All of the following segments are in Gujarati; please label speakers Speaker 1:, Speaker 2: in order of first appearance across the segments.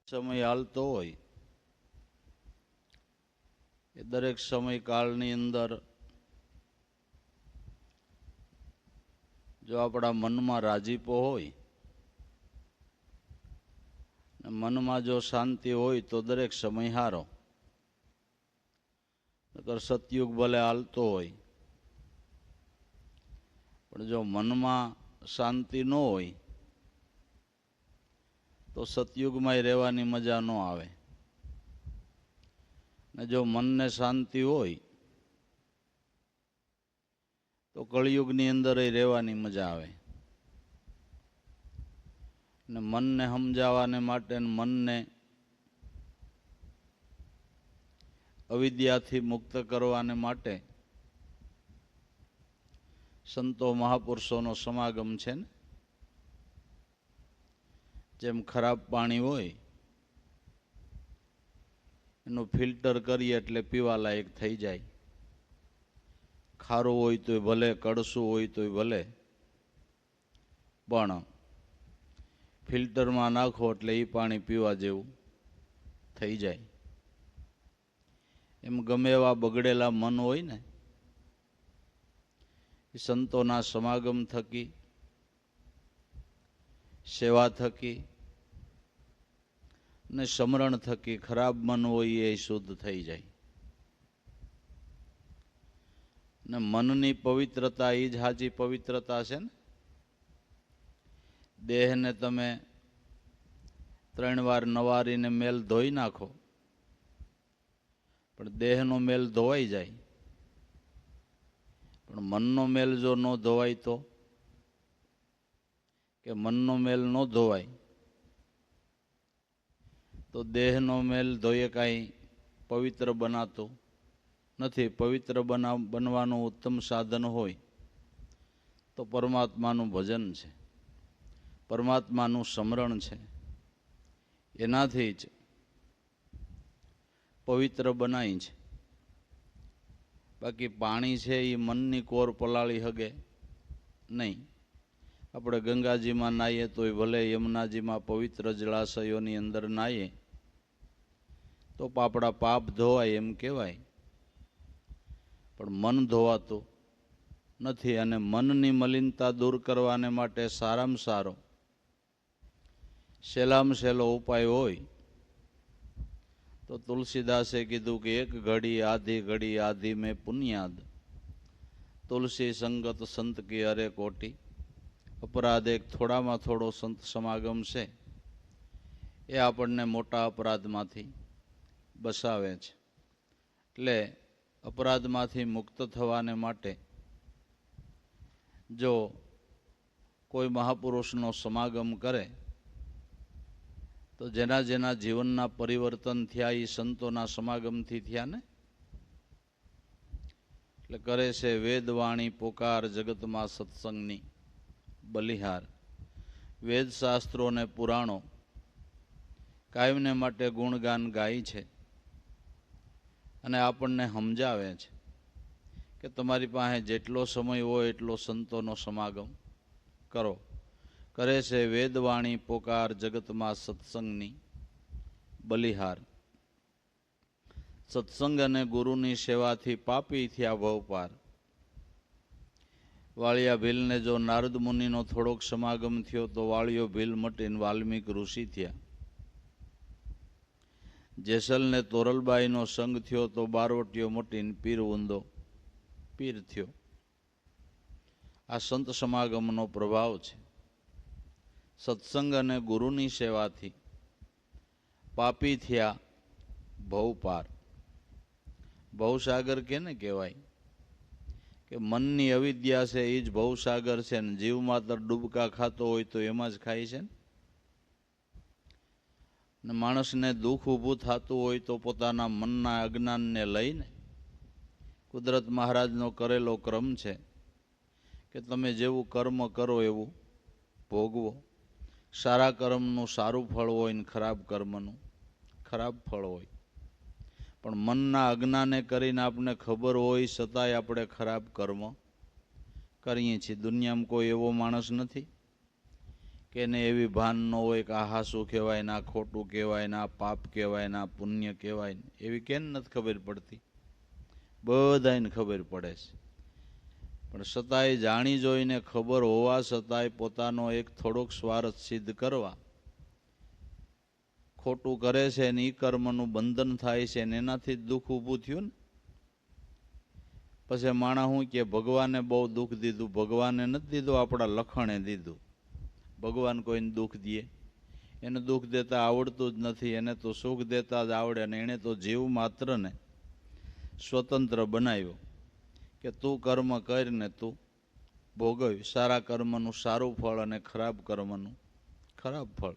Speaker 1: સમય હાલતો હોય એ દરેક સમયકાળની અંદર જો આપણા મનમાં રાજીપો હોય, મનમાં જો શાંતિ હોય તો દરેક સમય હારો. નકર સતયુગ ભલે હાલતો હોય પણ જો મનમાં શાંતિ ન હોય તો સતયુગમાં રહેવાની મજા ન આવે. ને જો મનને શાંતિ હોય તો કળિયુગની અંદર રહેવાની મજા આવે. ને મનને સમજાવવાને માટે, મનને અવિદ્યાથી મુક્ત કરવાને માટે સંતો મહાપુરુષોનો સમાગમ છે ને. જેમ ખરાબ પાણી હોય એનું ફિલ્ટર કરીએ એટલે પીવા લાયક થઈ જાય. ખારું હોય તોય ભલે, કડસું હોય તોય ભલે, પણ ફિલ્ટરમાં નાખો એટલે એ પાણી પીવા જેવું થઈ જાય. એમ ગમે એવા બગડેલા મન હોય ને એ સંતોના સમાગમ થકી, સેવા થકી ને સમરણ થકી ખરાબ મન હોય એ શુદ્ધ થઈ જાય. ને મનની પવિત્રતા એ જ સાચી પવિત્રતા છે ને. દેહને તમે 3 વાર નવારીને મેલ ધોઈ નાખો પણ દેહનો મેલ ધોવાઈ જાય, પણ મનનો મેલ જો ન ધોવાય તો, કે મનનો મેલ ન ધોવાય તો દેહનો મેલ ધોઈએ કાંઈ પવિત્ર બનાતો નથી. પવિત્ર બનવાનું ઉત્તમ સાધન હોય તો પરમાત્માનું ભજન છે, પરમાત્માનું સ્મરણ છે. એનાથી જ પવિત્ર બનાય છે. બાકી પાણી છે એ મનની કોર પલાળી શકે નહીં. આપણે ગંગાજીમાં નાહીએ તોય ભલે, યમુનાજીમાં પવિત્ર જળાશયોની અંદર નાહીએ તો આપણા પાપ ધોવાય એમ કહેવાય, પણ મન ધોવાતું નથી. અને મનની મલિનતા દૂર કરવાને માટે સારામાં સારો, સહેલામાં સહેલો ઉપાય હોય તો તુલસીદાસે કીધું કે એક ઘડી આધી મેં પુણ્યાદ, તુલસી સંગત સંત કી અરે કોટી. અપરાધ એક થોડામાં થોડો સંત સમાગમ છે એ આપણને મોટા અપરાધમાંથી બસાવે છે. એટલે અપરાધમાંથી મુક્ત થવાને માટે જો કોઈ મહાપુરુષનો સમાગમ કરે તો જેના જેના જીવનના પરિવર્તન થયા એ સંતોના સમાગમથી થયા ને. એટલે કરે છે વેદવાણી પોકાર જગતમાં સત્સંગની બલિહાર. વેદ શાસ્ત્રો ને પુરાણો કાયમને માટે ગુણગાન ગાય છે અને આપણને સમજાવે છે કે તમારી પાસે જેટલો સમય હોય એટલો સંતોનો સમાગમ કરો. કરે છે વેદવાણી પોકાર જગતમાં સત્સંગની બલિહાર. સત્સંગ અને ગુરુની સેવાથી પાપી થયા ભવપાર. વાળિયા ભીલને જો નારદ મુનિનો થોડોક સમાગમ થયો તો વાળિયો ભીલ મટીને વાલ્મીક ઋષિ થયા. જેસલને તોરલબાઈનો સંગ થયો તો બારવટીયો મટીને પીર ઊંધો પીર થયો. આ સંત સમાગમનો પ્રભાવ છે. સત્સંગ અને ગુરુની સેવાથી પાપી થયા ભવપાર. ભવસાગર કેને કહેવાય? કે મનની અવિદ્યા છે એ જ ભવસાગર છે ને. જીવ માત્ર ડૂબકા ખાતો હોય તો એમાં જ ખાય છે ને. માણસને દુઃખ ઊભું થતું હોય તો પોતાના મનના અજ્ઞાનને લઈને, કુદરત મહારાજનો કરેલો ક્રમ છે કે તમે જેવું કર્મ કરો એવું ભોગવો. સારા કર્મનું સારું ફળ હોય ને ખરાબ કર્મનું ખરાબ ફળ હોય. પણ મનના અજ્ઞાને કરીને આપણને ખબર હોય છતાંય આપણે ખરાબ કર્મ કરીએ છીએ. દુનિયામાં કોઈ એવો માણસ નથી કે એને એવી ભાન ન હોય કે આ હાસું કહેવાય ને આ ખોટું કહેવાય ને આ પાપ કહેવાય ને આ પુણ્ય કહેવાય ને એવી કેમ નથી ખબર પડતી? બધાને ખબર પડે છે, પણ છતાંય જાણી જોઈને ખબર હોવા છતાંય પોતાનો એક થોડોક સ્વાર્થ સિદ્ધ કરવા ખોટું કરે છે ને એ કર્મનું બંધન થાય છે ને એનાથી જ દુઃખ ઊભું થયું ને. પછી માણસ શું કે ભગવાને બહુ દુઃખ દીધું? ભગવાને નથી દીધું, આપણા લખણે દીધું. ભગવાન કોઈને દુઃખ દે? એને દુઃખ દેતા આવડતું જ નથી. એને તો સુખ દેતા જ આવડે ને એણે તો જીવ માત્રને સ્વતંત્ર બનાવ્યો કે તું કર્મ કર ને તું ભોગવ. સારા કર્મનું સારું ફળ અને ખરાબ કર્મનું ખરાબ ફળ.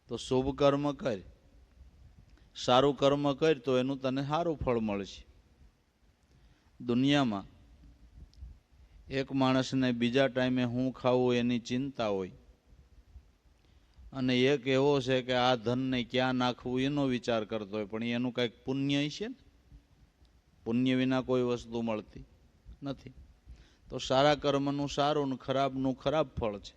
Speaker 1: તો શુભ કર્મ કર, સારું કર્મ કર તો એનું તને સારું ફળ મળશે. દુનિયામાં એક માણસને બીજા ટાઈમે શું ખાવું એની ચિંતા હોય, અને એક એવો છે કે આ ધનને ક્યાં નાખવું એનો વિચાર કરતો હોય, પણ એનું કંઈક પુણ્ય છે ને. પુણ્ય વિના કોઈ વસ્તુ મળતી નથી. તો સારા કર્મનું સારું ને ખરાબનું ખરાબ ફળ છે.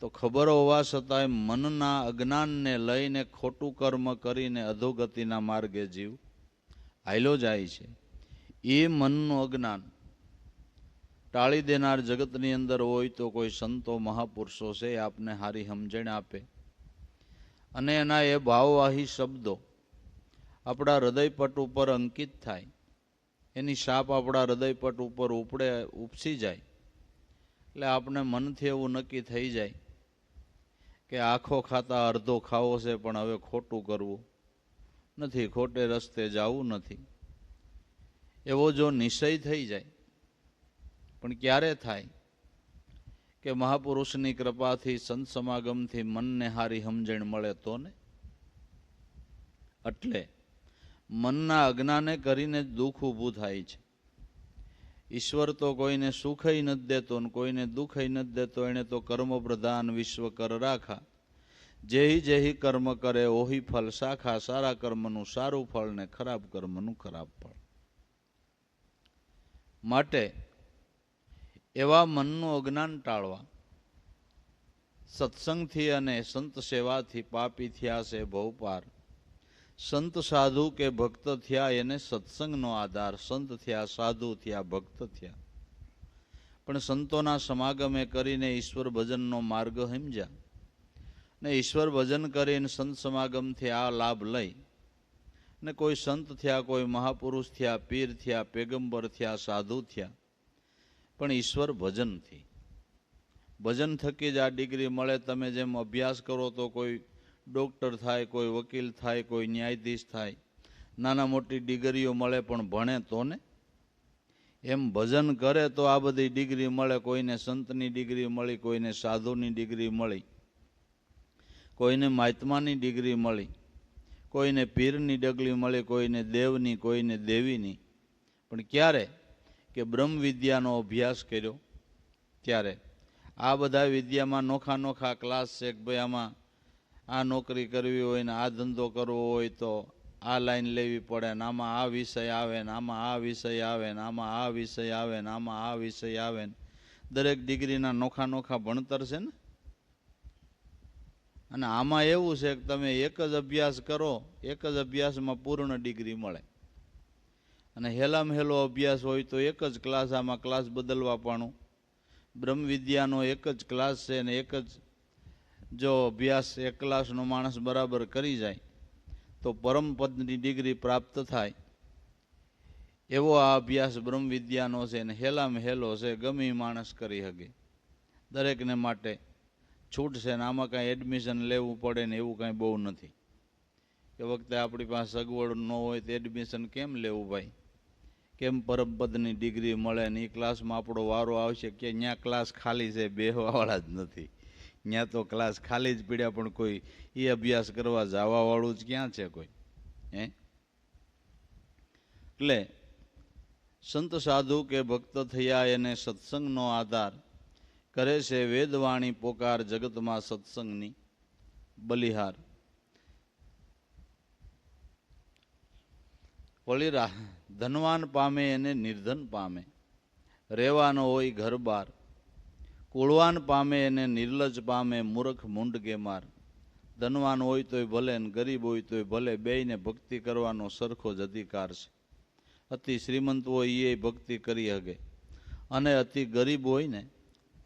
Speaker 1: તો ખબર હોવા છતાંય મનના અજ્ઞાનને લઈને ખોટું કર્મ કરીને અધોગતિના માર્ગે જીવ હાલ્યો જાય છે. એ મનનું અજ્ઞાન ટાળી દેનાર જગતની અંદર હોય તો કોઈ સંતો મહાપુરુષો છે, આપને સારી સમજણ આપે અને એના એ ભાવવાહી શબ્દો આપણા હૃદયપટ ઉપર અંકિત થાય, એની છાપ આપણા હૃદયપટ ઉપર ઉપસી જાય, એટલે આપણે મનથી એવું નક્કી થઈ જાય કે આખો ખાતા અડધો ખાવો છે, પણ હવે ખોટું કરવું નથી, ખોટે રસ્તે જવું નથી. એવો જો નિશ્ચય થઈ જાય, પણ ક્યારે થાય કે મહાપુરુષની કૃપાથી સંત સમાગમથી મનને હારી સમજણ મળે તો ને. એટલે મનના અજ્ઞાને કરીને જ દુઃખ ઊભું થાય છે. ઈશ્વર તો કોઈને સુખય નથી દેતો ને કોઈને દુઃખય નથી દેતો. એને તો કર્મ પ્રધાન વિશ્વ કર રાખા, જેહી જેહી કર્મ કરે ઓહી ફલ શાખા. સારા કર્મનું સારું ફળ ને ખરાબ કર્મનું ખરાબ ફળ. માટે એવા મનનું અજ્ઞાન ટાળવા સત્સંગથી અને સંત સેવાથી પાપી થયા છે ભવપાર. સંત સાધુ કે ભક્ત થયા એને સત્સંગનો આધાર. સંત થયા, સાધુ થયા, ભક્ત થયા, પણ સંતોના સમાગમે કરીને ઈશ્વર ભજનનો માર્ગ સમજ્યા ને ઈશ્વર ભજન કરીને સંત સમાગમથી આ લાભ લઈ ને કોઈ સંત થયા, કોઈ મહાપુરુષ થયા, પીર થયા, પેગંબર થયા, સાધુ થયા, પણ ઈશ્વર ભજનથી. ભજન થકી જ આ ડિગ્રી મળે. તમે જેમ અભ્યાસ કરો તો કોઈ ડૉક્ટર થાય, કોઈ વકીલ થાય, કોઈ ન્યાયાધીશ થાય, નાના મોટી ડિગ્રીઓ મળે, પણ ભણે તો ને. એમ ભજન કરે તો આ બધી ડિગ્રી મળે. કોઈને સંતની ડિગ્રી મળી, કોઈને સાધુની ડિગ્રી મળી, કોઈને મહાત્માની ડિગ્રી મળી, કોઈને પીરની ડગલી મળી, કોઈને દેવની, કોઈને દેવીની. પણ ક્યારે કે બ્રહ્મ વિદ્યાનો અભ્યાસ કર્યો ત્યારે. આ બધા વિદ્યામાં નોખા નોખા ક્લાસ છે કે ભાઈ આમાં આ નોકરી કરવી હોય ને આ ધંધો કરવો હોય તો આ લાઈન લેવી પડે ને આમાં આ વિષય આવે ને આમાં આ વિષય આવે ને આમાં આ વિષય આવે ને આમાં આ વિષય આવે ને. દરેક ડિગ્રીના નોખા નોખા ભણતર છે ને. અને આમાં એવું છે કે તમે એક જ અભ્યાસ કરો, એક જ અભ્યાસમાં પૂર્ણ ડિગ્રી મળે. અને હેલામાં હેલો અભ્યાસ હોય તો એક જ ક્લાસ, આમાં ક્લાસ બદલવા પણ. બ્રહ્મ વિદ્યાનો એક જ ક્લાસ છે ને એક જ જો અભ્યાસ એક ક્લાસનો માણસ બરાબર કરી જાય તો પરમપદની ડિગ્રી પ્રાપ્ત થાય. એવો આ અભ્યાસ બ્રહ્મ વિદ્યાનો છે ને હેલામાં હેલો છે, ગમે માણસ કરી શકે. દરેકને માટે છૂટ છે ને આમાં કાંઈ એડમિશન લેવું પડે ને એવું કાંઈ બહુ નથી. એ વખતે આપણી પાસે સગવડ ન હોય તો એડમિશન કેમ લેવું ભાઈ? કેમ પરમપદની ડિગ્રી મળે ને એ ક્લાસમાં આપણો વારો આવશે કે ત્યાં ક્લાસ ખાલી છે, બેહવાવાળા જ નથી. ત્યાં તો ક્લાસ ખાલી જ પીડ્યા, પણ કોઈ એ અભ્યાસ કરવા જવાવાળું જ ક્યાં છે કોઈ? એટલે સંત સાધુ કે ભક્ત થયા એને સત્સંગનો આધાર કરે છે. વેદવાણી પોકાર જગતમાં સત્સંગની બલિહાર. વળી ધનવાન પામે એને નિર્ધન પામે. રહેવાનો હોય ઘર બાર, કુળવાન પામે એને નિર્લજ પામે, મૂર્ખ મૂંડ ગેમાર. ધનવાન હોય તોય ભલે ને ગરીબ હોય તોય ભલે, બેયને ભક્તિ કરવાનો સરખો જ અધિકાર છે. અતિ શ્રીમંત હોય એ ભક્તિ કરી શકે, અને અતિ ગરીબ હોય ને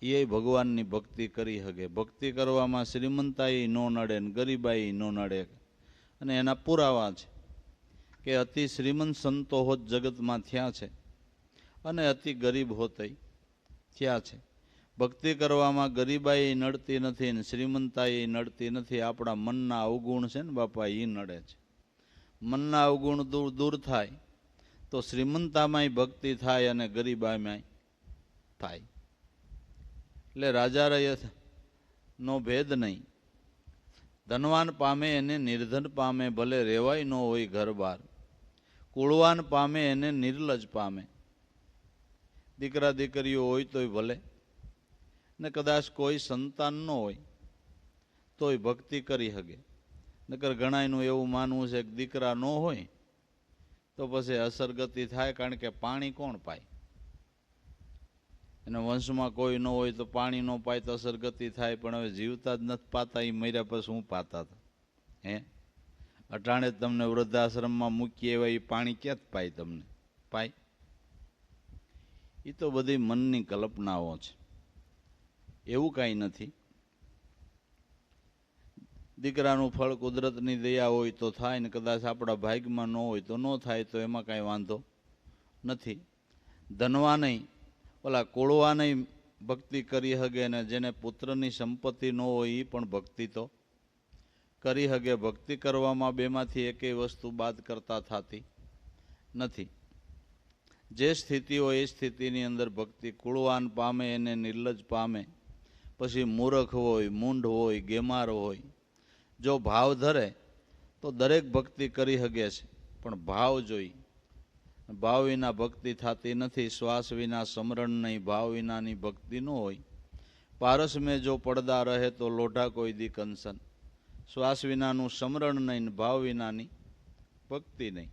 Speaker 1: એ ભગવાનની ભક્તિ કરી શકે. ભક્તિ કરવામાં શ્રીમંતાઈ ન નડે ને ગરીબાઈ ન નડે. અને એના પુરાવા છે કે અતિ શ્રીમંત સંતો હોત જગતમાં થયા છે, અને અતિ ગરીબ હોતય થયા છે. ભક્તિ કરવામાં ગરીબાઈ નડતી નથી ને શ્રીમંતાઈ નડતી નથી. આપણા મનના અવગુણ છે ને બાપા, એ નડે છે. મનના અવગુણ દૂર થાય તો શ્રીમંતામાંય ભક્તિ થાય અને ગરીબામાંય થાય. એટલે રાજા રયત નો ભેદ નહીં. ધનવાન પામે એને નિર્ધન પામે, ભલે રેવાય ન હોય ઘર બાર. કુળવાન પામે એને નિર્લજ પામે. દીકરા દીકરીઓ હોય તોય ભલે, ને કદાચ કોઈ સંતાન ન હોય તોય ભક્તિ કરી શકે. નકર ઘણાયનું એવું માનવું છે કે દીકરા ન હોય તો પછી અસરગતિ થાય, કારણ કે પાણી કોણ પાય? એને વંશમાં કોઈ ન હોય તો પાણી ન પાય તો અસરગતિ થાય. પણ હવે જીવતા જ નથી પાતા, એ મર્યા પછી હું પાતા હતા? હે, અટાણે તમને વૃદ્ધાશ્રમમાં મૂકી એવા એ પાણી ક્યાંથી પાય? તમને પાય? એ તો બધી મનની કલ્પનાઓ છે, એવું કાંઈ નથી. દીકરાનું ફળ કુદરતની દયા હોય તો થાય ને કદાચ આપણા ભાગ્યમાં ન હોય તો ન થાય, તો એમાં કાંઈ વાંધો નથી. ધનવાનય ઓલા કુળવાનય ભક્તિ કરી શકે, ને જેને પુત્રની સંપત્તિ ન હોય એ પણ ભક્તિ તો કરી શકે. ભક્તિ કરવામાં બેમાંથી એકેય વસ્તુ બાદ કરતા થતી નથી. જે સ્થિતિ હોય એ સ્થિતિની અંદર ભક્તિ. કુળવાન પામે એને નિર્લજ પામે. પછી મૂર્ખ હોય, મૂંઢ હોય, ગેમાર હોય, જો ભાવ ધરે તો દરેક ભક્તિ કરી શકે છે. પણ ભાવ જોઈ, ભાવ વિના ભક્તિ થતી નથી. શ્વાસ વિના સમરણ નહીં, ભાવ વિનાની ભક્તિ ન હોય. પારસ મેં જો પડદા રહે તો લોઢા કોઈ દી કંસન. શ્વાસ વિનાનું સમરણ નહીં, ભાવ વિનાની ભક્તિ નહીં.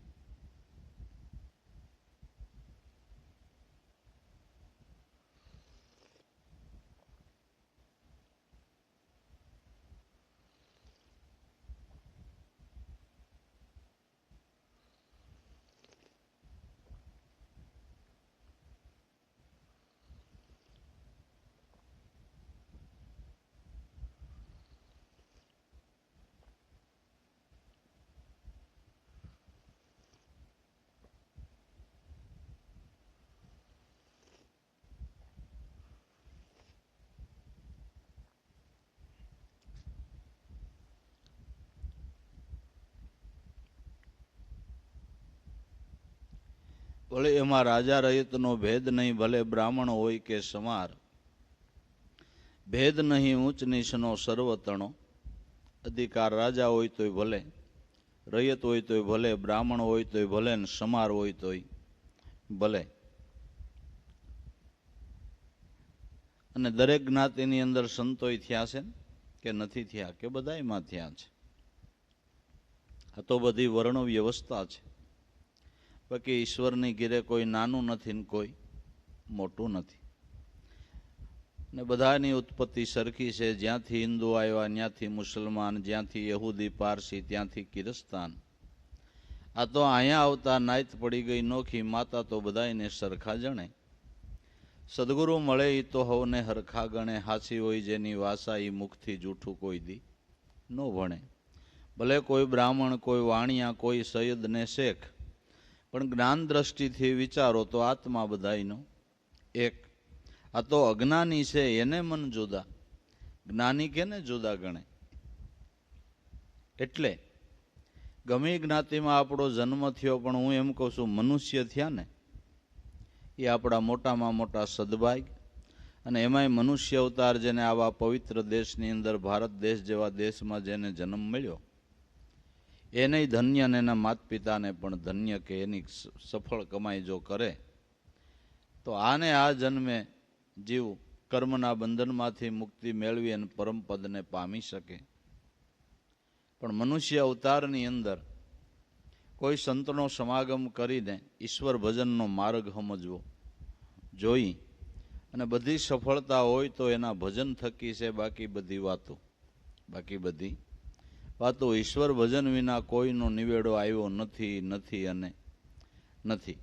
Speaker 1: ભલે એમાં રાજા રહિતનો ભેદ નહીં, ભલે બ્રાહ્મણ હોય કે સમાર. ભેદ નહીં ઊંચ નીચનો સર્વતણો. અધિકાર રાજા હોય તોય ભલે, રહિત હોય તોય ભલે, બ્રાહ્મણ હોય તોય ભલે, ને સમાર હોય તોય ભલે. અને દરેક જ્ઞાતિની અંદર સંતોય થયા છે કે નથી થયા? કે બધાયમાં થયા છે? આ તો બધી વર્ણ વ્યવસ્થા છે. બાકી ઈશ્વરની ઘેરે કોઈ નાનું નથી ને કોઈ મોટું નથી. ને બધાની ઉત્પત્તિ સરખી છે. જ્યાંથી હિન્દુ આવ્યા ત્યાંથી મુસલમાન, જ્યાંથી યહૂદી પારસી ત્યાંથી કિરસ્તાન. આ તો અહીંયા આવતા નાયત પડી ગઈ નોખી, માતા તો બધાયને સરખા જણે. સદગુરુ મળે એ તો હવને હરખા ગણે. હાચી હોય જેની વાસા એ મુખથી જૂઠું કોઈ દી ન ભણે. ભલે કોઈ બ્રાહ્મણ, કોઈ વાણિયા, કોઈ સૈયદ ને શેખ, પણ જ્ઞાન દ્રષ્ટિથી વિચારો તો આત્મા બધાયનો એક. આ તો અજ્ઞાની છે એને મન જુદા, જ્ઞાની કેને જુદા ગણે? એટલે ગમે જ્ઞાતિમાં આપણો જન્મ થયો, પણ હું એમ કહું છું મનુષ્ય થયા ને એ આપણા મોટામાં મોટા સદભાગ્ય. અને એમાંય મનુષ્ય અવતાર જેને આવા પવિત્ર દેશની અંદર, ભારત દેશ જેવા દેશમાં જેને જન્મ મળ્યો, એને ધન્ય ને એના માતા પિતાને પણ ધન્ય. કે એની સફળ કમાઈ જો કરે તો આને આ જન્મે જીવ કર્મના બંધનમાંથી મુક્તિ મેળવી અને પરમપદને પામી શકે. પણ મનુષ્ય અવતારની અંદર કોઈ સંતનો સમાગમ કરીને ઈશ્વર ભજનનો માર્ગ સમજવો જોઈ અને બધી સફળતા હોય તો એના ભજન થકી છે, બાકી બધી વાતો ઈશ્વર ભજન વિના કોઈનો નિવેડો આવ્યો નથી અને નથી.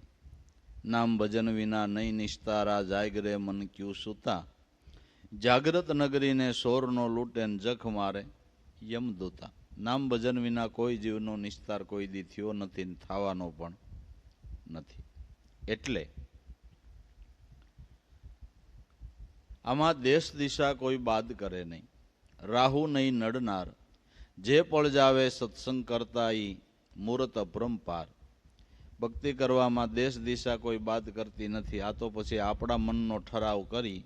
Speaker 1: નામ ભજન વિના નહીં નિસ્તારા, જાગરે મન ક્યુ સુતા, જાગ્રત નગરીને સોરનો લૂંટે જખ મારે યમદૂતા. નામ ભજન વિના કોઈ જીવનો નિસ્તાર કોઈ દી થયો નથી, થવાનો પણ નથી. એટલે આમાં દેશ દિશા કોઈ બાદ કરે નહીં, રાહુ નહીં નડનાર, જે પળ જાવે સત્સંગ કરતા ઈ મૂર્ત અપરંપાર. ભક્તિ કરવામાં દેશ દિશા કોઈ બાદ કરતી નથી. આ તો પછી આપણા મનનો ઠરાવ કરી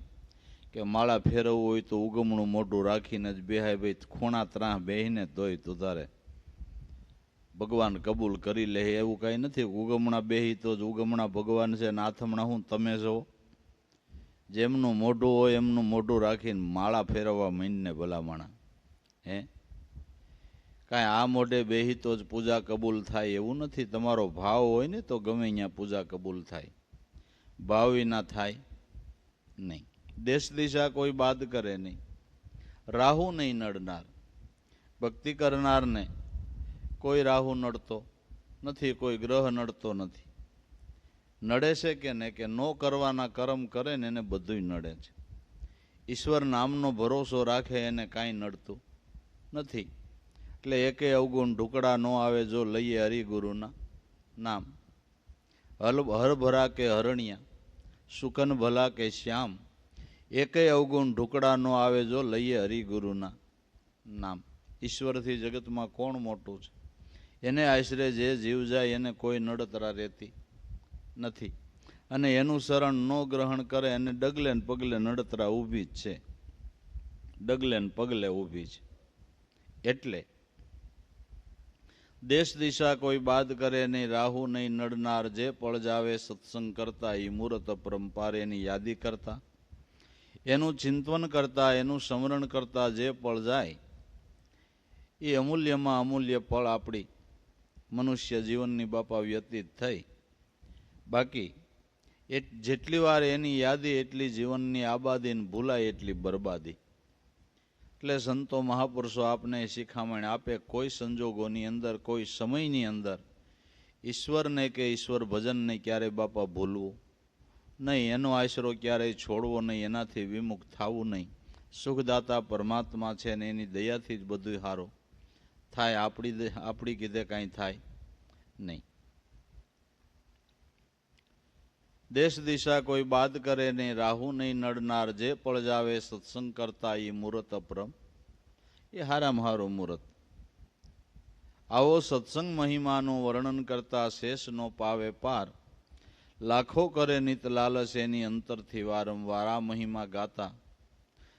Speaker 1: કે માળા ફેરવવું હોય તો ઉગમણું મોઢું રાખીને જ બેહાય, ભાઈ ખૂણા ત્રાહ બેહીને તોય તુધારે ભગવાન કબૂલ કરી લે, એવું કાંઈ નથી. ઉગમણા બેહી તો જ ઉગમણા ભગવાન છે ને આથમણા હું તમે છો. જેમનું મોઢું હોય એમનું મોઢું રાખીને માળા ફેરવવા માંડીને ભલામણા હે કાંઈ આ મોઢે બેહી તો જ પૂજા કબૂલ થાય એવું નથી. તમારો ભાવ હોય ને તો ગમે ત્યાં પૂજા કબૂલ થાય, ભાવ વિના થાય નહીં. દેશ દિશા કોઈ બાદ કરે નહીં, રાહુ નહીં નડનાર. ભક્તિ કરનારને કોઈ રાહુ નડતો નથી, કોઈ ગ્રહ નડતો નથી. નડે છે કે ને કે નો કરવાના કર્મ કરે ને એને બધુંય નડે છે. ઈશ્વર નામનો ભરોસો રાખે એને કાંઈ નડતું નથી. એટલે એકે અવગુણ ઢુકડા ન આવે જો લઈએ હરિગુરુના નામ. હરભરા કે હરણિયા, સુકન ભલા કે શ્યામ, એકે અવગુણ ઢુકડા ન આવે જો લઈએ હરિગુરુના નામ. ઈશ્વરથી જગતમાં કોણ મોટું છે? એને આશરે જે જીવ જાય એને કોઈ નડતરા રહેતી નથી. અને એનું શરણ ન ગ્રહણ કરે એને ડગલે ને પગલે નડતરા ઊભી જ છે, ડગલે ને પગલે ઊભી છે. એટલે દેશ દિશા કોઈ બાદ કરે નહીં, રાહુ નહીં નડનાર, જે પળ જાવે સત્સંગ કરતા ઈ મૂર્ત પરંપાર. એની યાદી કરતા, એનું ચિંતન કરતા, એનું સ્મરણ કરતા જે પળ જાય એ અમૂલ્યમાં અમૂલ્ય પળ આપણી મનુષ્ય જીવનની બાપા વ્યતીત થઈ. બાકી જેટલી વાર એની યાદી એટલી જીવનની આબાદી, ને ભૂલાય એટલી બરબાદી. એટલે સંતો મહાપુરુષો આપને શિખામણ આપે, કોઈ સંજોગોની અંદર, કોઈ સમયની અંદર ઈશ્વરને કે ઈશ્વર ભજનને ક્યારેય બાપા ભૂલવું નહીં, એનો આશરો ક્યારેય છોડવો નહીં, એનાથી વિમુખ થવું નહીં. સુખદાતા પરમાત્મા છે ને એની દયાથી જ બધું સારું થાય. આપણી કીધે કાંઈ થાય નહીં. દેશ દિશા કોઈ બાદ કરે નહીં, રાહુ નહીં નડનાર, જે પળ જાવે સત્સંગ કરતા ઈ મૂર્ત અપરમ. એ હારામાં હારું મૂર્ત. આવો સત્સંગ મહિમાનું વર્ણન કરતા શેષ નો પાવે પાર. લાખો કરે નિત લાલચ એની અંતરથી વારંવાર. આ મહિમા ગાતા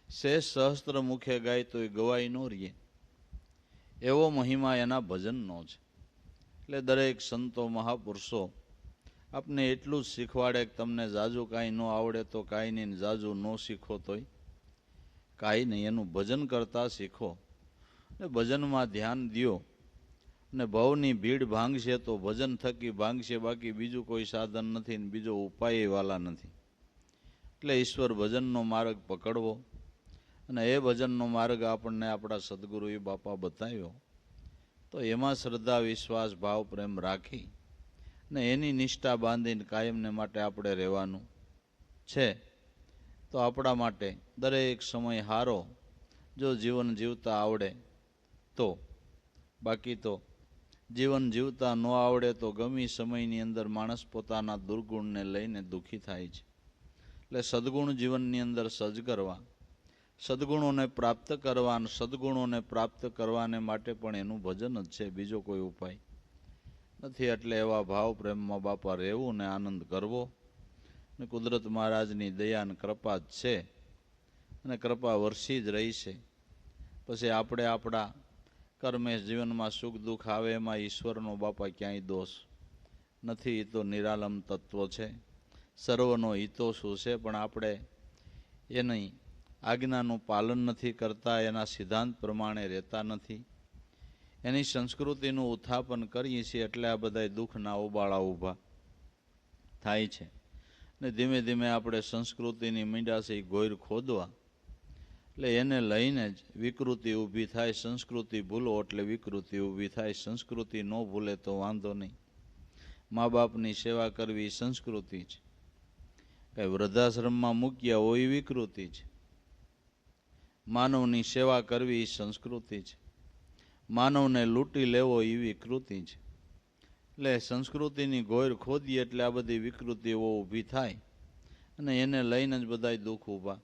Speaker 1: શેષ સહસ્ત્ર મુખે ગાય તોય ગવાય નો રીએ, એવો મહિમા એના ભજનનો છે. એટલે દરેક સંતો મહાપુરુષો આપને એટલું જ શીખવાડે કે તમને જાજુ કાંઈ ન આવડે તો કાંઈ નહીં, જાજુ ન શીખો તોય કાંઈ નહીં, એનું ભજન કરતા શીખો ને ભજનમાં ધ્યાન દ્યો. ને ભવની ભીડ ભાંગશે તો ભજન થકી ભાંગશે, બાકી બીજું કોઈ સાધન નથી ને બીજો ઉપાય વાલા નથી. એટલે ઈશ્વર ભજનનો માર્ગ પકડવો, અને એ ભજનનો માર્ગ આપણને આપણા સદગુરુએ બાપા બતાવ્યો, તો એમાં શ્રદ્ધા, વિશ્વાસ, ભાવ, પ્રેમ રાખી ને એની નિષ્ઠા બાંધીને કાયમને માટે આપણે રહેવાનું છે. તો આપણા માટે દરેક સમય હારો જો જીવન જીવતા આવડે તો, બાકી તો જીવન જીવતા ન આવડે તો ગમે સમયની અંદર માણસ પોતાના દુર્ગુણને લઈને દુઃખી થાય છે. એટલે સદગુણ જીવનની અંદર સજ કરવા, સદગુણોને પ્રાપ્ત કરવા, સદગુણોને પ્રાપ્ત કરવાને માટે પણ એનું ભજન જ છે, બીજો કોઈ ઉપાય નથી. એટલે એવા ભાવ પ્રેમમાં બાપા રહેવું ને આનંદ કરવો. ને કુદરત મહારાજની દયા અને કૃપા જ છે, અને કૃપા વરસી જ રહી છે. પછી આપણે આપણા કર્મે જીવનમાં સુખ દુઃખ આવે એમાં ઈશ્વરનો બાપા ક્યાંય દોષ નથી. એ તો નિરાલમ તત્વ છે, સર્વનો હિતો શું છે, પણ આપણે એની આજ્ઞાનું પાલન નથી કરતા, એના સિદ્ધાંત પ્રમાણે રહેતા નથી, એની સંસ્કૃતિનું ઉત્થાપન કરીએ છીએ. એટલે આ બધા દુઃખના ઉબાળા ઊભા થાય છે. ને ધીમે ધીમે આપણે સંસ્કૃતિની મીંડા છે એ ગોર ખોદવા, એટલે એને લઈને જ વિકૃતિ ઊભી થાય. સંસ્કૃતિ ભૂલો એટલે વિકૃતિ ઊભી થાય. સંસ્કૃતિ ન ભૂલે તો વાંધો નહીં. મા બાપની સેવા કરવી એ સંસ્કૃતિ છે. કંઈ વૃદ્ધાશ્રમમાં મૂક્યા હોય એ વિકૃતિ છે. માનવની સેવા કરવી એ સંસ્કૃતિ છે. માનવને લૂંટી લેવો એ વિકૃતિ છે. એટલે સંસ્કૃતિની ગોર ખોદીએ એટલે આ બધી વિકૃતિઓ ઊભી થાય અને એને લઈને જ બધાય દુઃખ ઊભા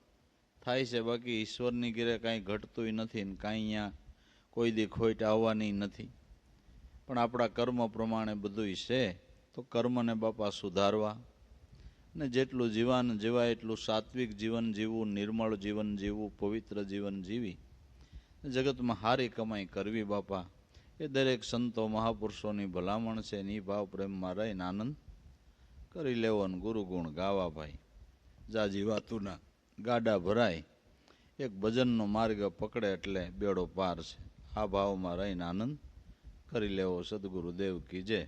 Speaker 1: થાય છે. બાકી ઈશ્વરની ઘેરે કાંઈ ઘટતું નથી ને કાંઈ અહીંયા કોઈ દી ખોટ આવવાની નથી. પણ આપણા કર્મ પ્રમાણે બધું છે. તો કર્મને બાપા સુધારવા ને જેટલું જીવન જીવાય એટલું સાત્વિક જીવન જીવવું, નિર્મળ જીવન જીવવું, પવિત્ર જીવન જીવી જગતમાં સારી કમાઈ કરવી બાપા, એ દરેક સંતો મહાપુરુષોની ભલામણ છે. ને એ ભાવ પ્રેમમાં રહીને આનંદ કરી લેવો ને ગુરુગુણ ગાવા ભાઈ. જાજી વાતુના ગાડા ભરાય, એક ભજનનો માર્ગ પકડે એટલે બેડો પાર છે. આ ભાવમાં રહીને આનંદ કરી લેવો. સદગુરુદેવ કી જય.